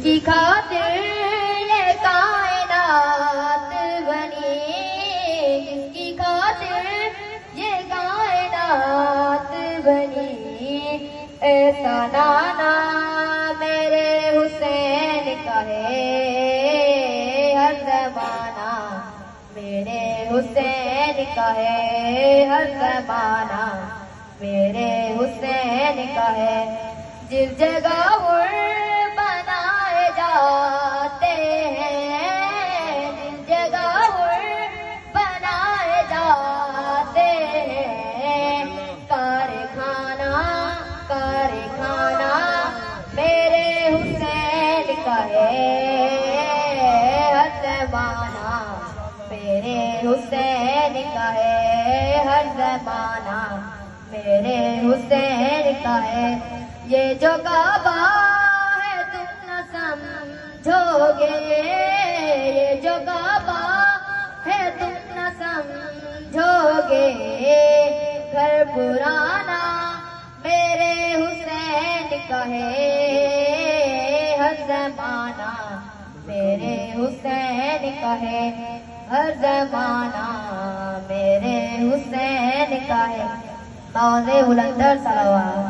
जिसकी खातिर ये कायनात बनी, जिसकी खातिर ये कायनात बनी। ऐसा नाना मेरे हुसैन का है हर ज़माना, मेरे हुसैन का है हर ज़माना, मेरे हुसैन का है। जिस जगह उर्स बनाए जाते हैं, जिस जगह उर्स बनाए जाते हैं, कारखाना कारखाना मेरे हुसैन का है हर ज़माना, मेरे हुसैन का है हर ज़माना, मेरे हुसैन का है। ये जो काबा है तुम न समझोगे, ये जो काबा है तुम न समझोगे। घर पुराना मेरे हुसैन का है हर ज़माना, मेरे हुसैन का है हर ज़माना, मेरे हुसैन का है। मौज़े बुलंदर सलवात।